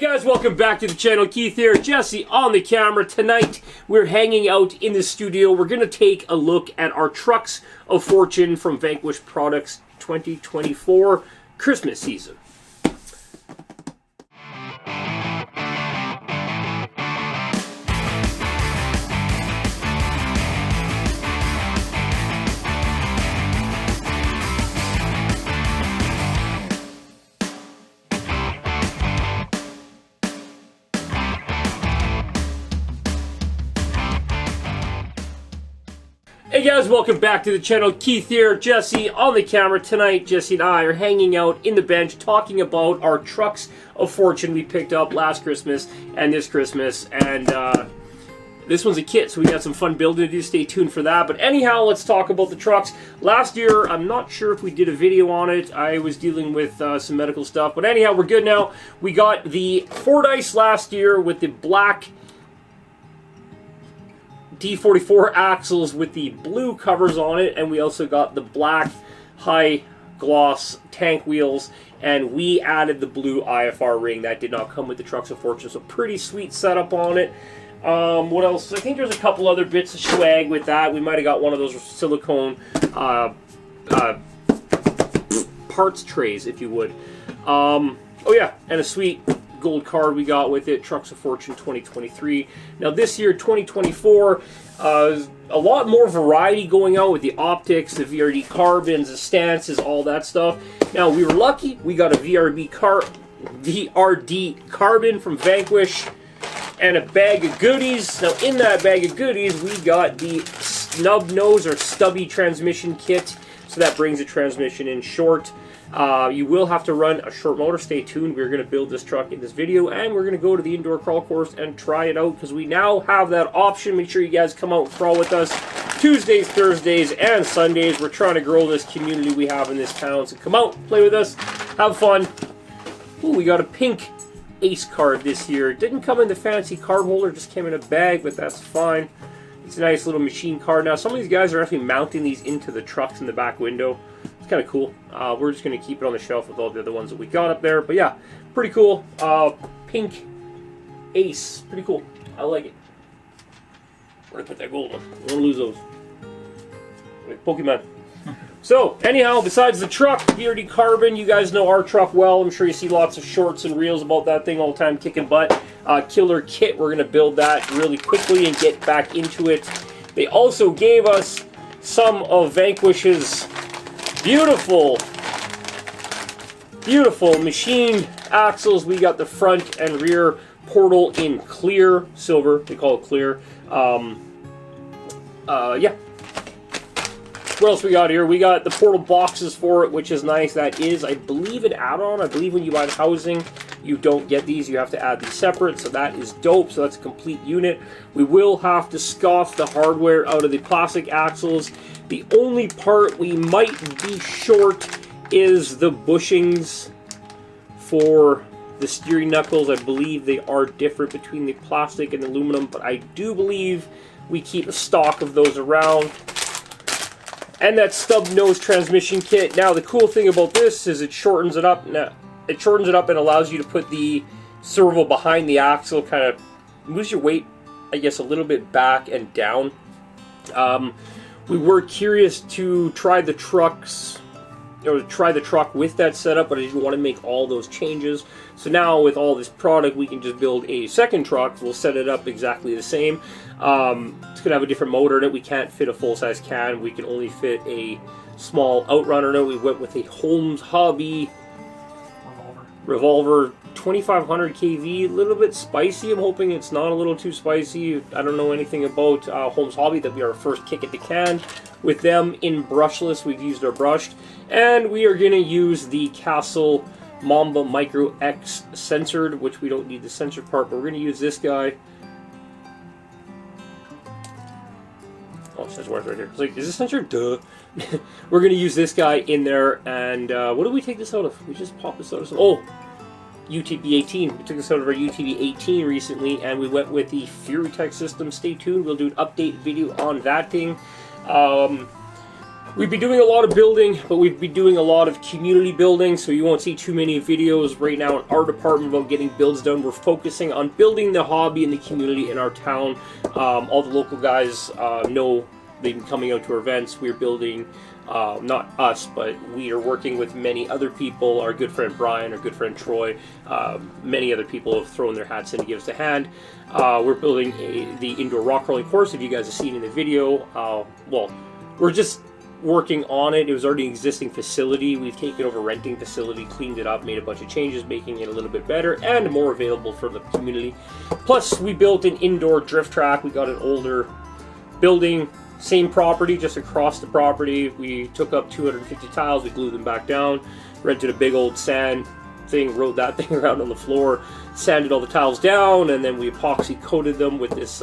Guys, welcome back to the channel. Keith here, Jesse on the camera. Tonight we're hanging out in the studio. We're going to take a look at our Trucks of Fortune from Vanquish Products 2024 Christmas season. Hey guys, welcome back to the channel. Keith here, Jesse on the camera. Tonight, Jesse and I are hanging out in the bench talking about our Trucks of Fortune we picked up last Christmas and this Christmas. And this one's a kit, so we got some fun building to do. Stay tuned for that. But anyhow, let's talk about the trucks. Last year, I'm not sure if we did a video on it. I was dealing with some medical stuff. But anyhow, we're good now. We got the Fordyce last year with the black D44 axles with the blue covers on it, and we also got the black high gloss tank wheels, and we added the blue IFR ring. That did not come with the Trucks of Fortune, so pretty sweet setup on it. What else? I think there's a couple other bits of swag with that. We might have got one of those silicone parts trays, if you would. Oh yeah, and a sweet gold card we got with it, Trucks of Fortune 2023. Now this year, 2024, a lot more variety going on with the optics, the VRD carbons, the stances, all that stuff. Now we were lucky, we got a VRD carbon from Vanquish and a bag of goodies. Now in that bag of goodies, we got the snub nose or stubby transmission kit, so that brings the transmission in short. You will have to run a short motor. Stay tuned. We're going to build this truck in this video, and we're going to go to the indoor crawl course and try it out because we now have that option. Make sure you guys come out and crawl with us Tuesdays, Thursdays, and Sundays. We're trying to grow this community we have in this town, so come out, play with us, have fun. Ooh, we got a pink Ace card this year. It didn't come in the fancy card holder, just came in a bag, but that's fine. It's a nice little machine card. Now, some of these guys are actually mounting these into the trucks in the back window. It's kind of cool. We're just going to keep it on the shelf with all the other ones that we got up there. But yeah, pretty cool. Pink Ace. Pretty cool. I like it. We're going to put that gold one. We don't want to lose those. Like Pokemon. So, anyhow, besides the truck, VRD Carbon, you guys know our truck well. I'm sure you see lots of shorts and reels about that thing all the time, kicking butt. Killer kit, we're going to build that really quickly and get back into it. They also gave us some of Vanquish's beautiful machined axles. We got the front and rear portal in clear silver. They call it clear. Yeah. What else we got here? We got the portal boxes for it, which is nice. That is, I believe, an add-on. I believe when you buy the housing, you don't get these. You have to add these separate, so that is dope. So that's a complete unit. We will have to scoff the hardware out of the plastic axles. The only part we might be short is the bushings for the steering knuckles. I believe they are different between the plastic and aluminum, but I do believe we keep a stock of those around. And that stub nose transmission kit. Now the cool thing about this is it shortens it up. Now it shortens it up and allows you to put the servo behind the axle, kind of moves your weight, I guess, a little bit back and down. We were curious to try the trucks, or try the truck with that setup, but I didn't want to make all those changes. So now with all this product, we can just build a second truck. We'll set it up exactly the same. It's going to have a different motor in it. We can't fit a full-size can. We can only fit a small outrunner in it. We went with a Holmes Hobby Revolver 2500 kV. A little bit spicy. I'm hoping it's not a little too spicy. I don't know anything about Holmes Hobby. That'll be our first kick at the can. With them in brushless, we've used our brushed. And we are going to use the Castle Mamba Micro X censored, which we don't need the censored part, but we're going to use this guy. Oh, it says worth right here. It's like, is this censored? Duh. We're going to use this guy in there, and what did we take this out of? We just popped this out of some... Oh, UTV 18. We took this out of our UTV 18 recently, and we went with the Fury Tech system. Stay tuned. We'll do an update video on that thing. We've been doing a lot of building, but we've been doing a lot of community building, so you won't see too many videos right now in our department about getting builds done. We're focusing on building the hobby and the community in our town. All the local guys know they've been coming out to our events. We're building, not us, but we are working with many other people. Our good friend Brian, our good friend Troy, many other people have thrown their hats in to give us a hand. We're building the indoor rock crawling course, if you guys have seen in the video. Well, we're just working on it. It was already an existing facility. We've taken over renting facility, cleaned it up, made a bunch of changes, making it a little bit better and more available for the community. Plus, we built an indoor drift track. We got an older building, same property, just across the property. We took up 250 tiles, we glued them back down, rented a big old sand thing, rode that thing around on the floor, sanded all the tiles down, and then we epoxy coated them with this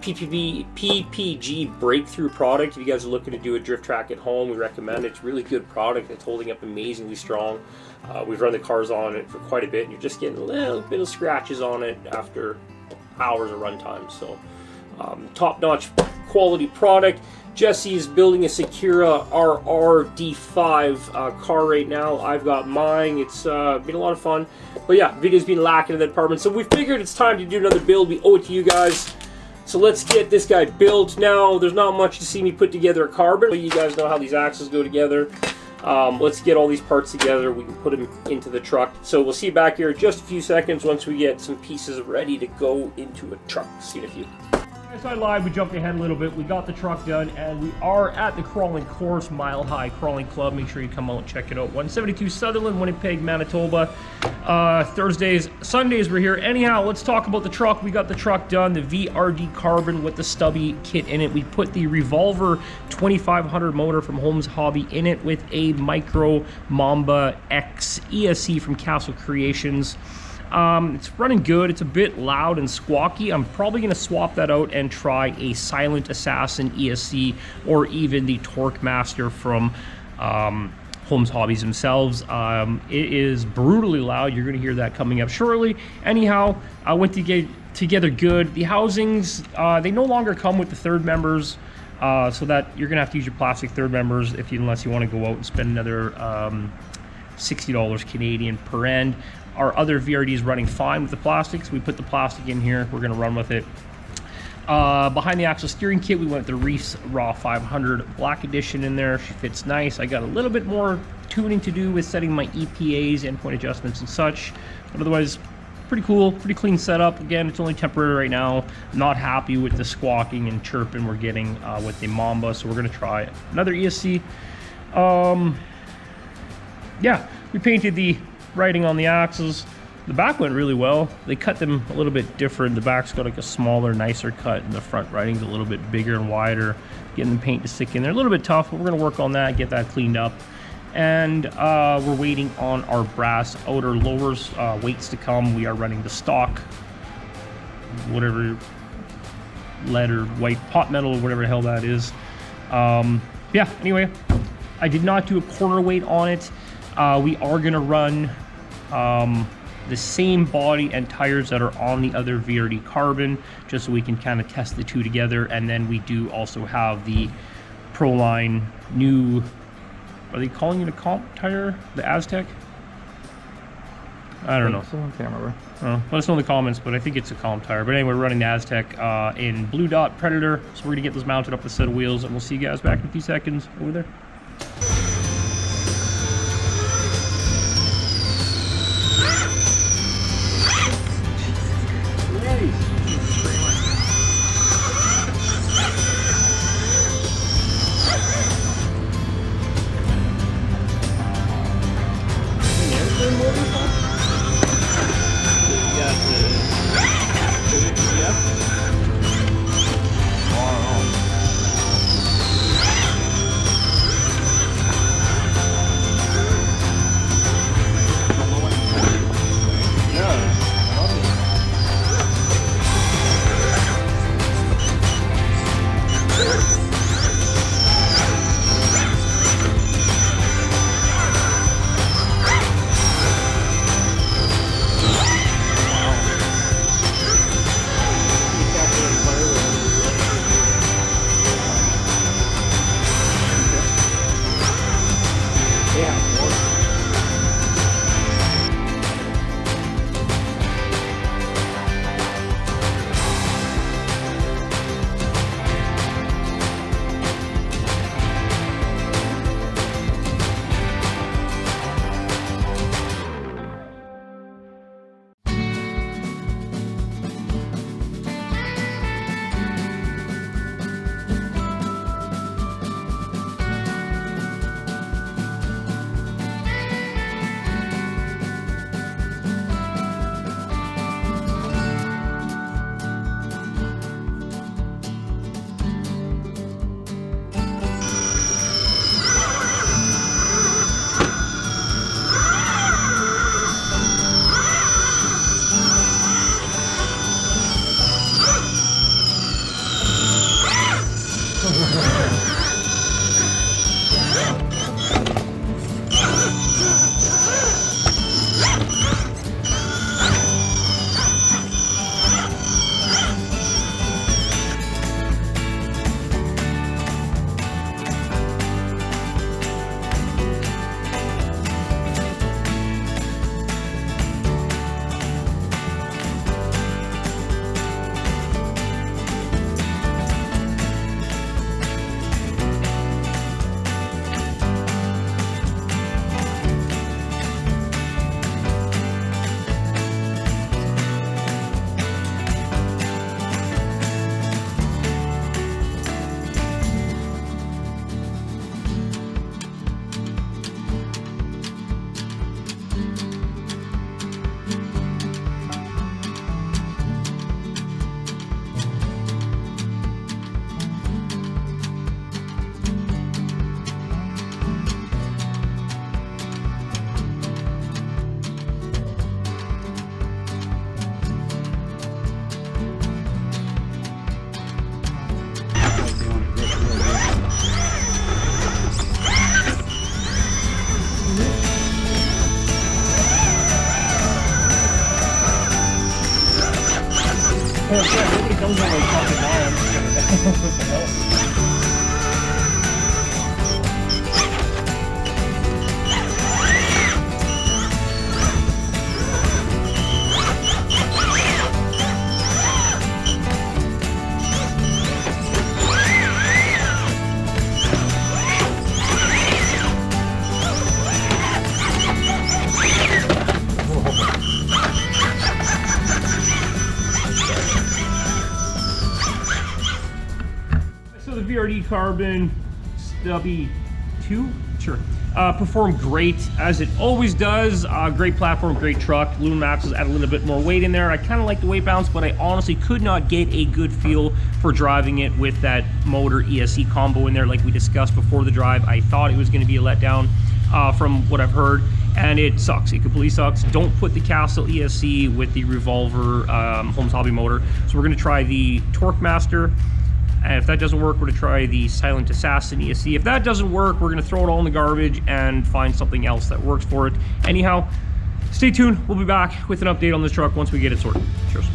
PPG breakthrough product. If you guys are looking to do a drift track at home, we recommend it. It's a really good product. It's holding up amazingly strong. We've run the cars on it for quite a bit, and you're just getting a little bit of scratches on it after hours of runtime. So top-notch quality product. Jesse is building a Secura RRD5 car right now. I've got mine. It's been a lot of fun. But yeah, video's been lacking in the department, so we figured it's time to do another build. We owe it to you guys. So let's get this guy built now. There's not much to see me put together a carbon, but you guys know how these axles go together. Let's get all these parts together. We can put them into the truck. So we'll see you back here in just a few seconds once we get some pieces ready to go into a truck. See you in a few. Inside Live, we jumped ahead a little bit. We got the truck done, and we are at the crawling course, Mile High Crawling Club. Make sure you come out and check it out. 172 Sutherland, Winnipeg, Manitoba. Thursdays, Sundays, we're here. Anyhow, let's talk about the truck. We got the truck done, the VRD Carbon with the stubby kit in it. We put the Revolver 2500 motor from Holmes Hobby in it with a Micro Mamba X ESC from Castle Creations. It's running good. It's a bit loud and squawky. I'm probably going to swap that out and try a Silent Assassin ESC or even the Torque Master from Holmes Hobbies themselves. It is brutally loud. You're going to hear that coming up shortly. Anyhow, I went to get together good. The housings, they no longer come with the third members, so that you're going to have to use your plastic third members unless you want to go out and spend another $60 Canadian per end. Our other VRD is running fine with the plastics. We put the plastic in here. We're going to run with it. Behind the axle steering kit, we went with the Reefs Raw 500 Black Edition in there. She fits nice. I got a little bit more tuning to do with setting my EPAs, endpoint adjustments and such. But otherwise, pretty cool, pretty clean setup. Again, it's only temporary right now. Not happy with the squawking and chirping we're getting with the Mamba, so we're going to try another ESC. Yeah, we painted the writing on the axles. The back went really well. They cut them a little bit different. The back's got like a smaller, nicer cut, and the front writing's a little bit bigger and wider. Getting the paint to stick in there, a little bit tough, but we're gonna work on that, get that cleaned up. And we're waiting on our brass outer lowers, weights to come. We are running the stock, whatever, lead or white pot metal, whatever the hell that is. Yeah, anyway, I did not do a corner weight on it. We are going to run the same body and tires that are on the other VRD Carbon, just so we can kind of test the two together. And then we do also have the Proline new, are they calling it a comp tire? The Aztec? I don't know. So I can't remember. Let us know in the comments, but I think it's a comp tire. But anyway, we're running the Aztec in Blue Dot Predator. So we're going to get those mounted up with a set of wheels, and we'll see you guys back in a few seconds over there. Nobody comes in like fucking lions. What the hell? So the VRD Carbon Stubby 2, sure, performed great as it always does. Great platform, great truck. Lumen Max has added a little bit more weight in there. I kind of like the weight balance, but I honestly could not get a good feel for driving it with that motor ESC combo in there like we discussed before the drive. I thought it was going to be a letdown from what I've heard, and it sucks. It completely sucks. Don't put the Castle ESC with the Revolver Holmes Hobby motor. So we're going to try the Torque Master. And if that doesn't work, we're going to try the Silent Assassin ESC. If that doesn't work, we're going to throw it all in the garbage and find something else that works for it. Anyhow, stay tuned. We'll be back with an update on this truck once we get it sorted. Cheers.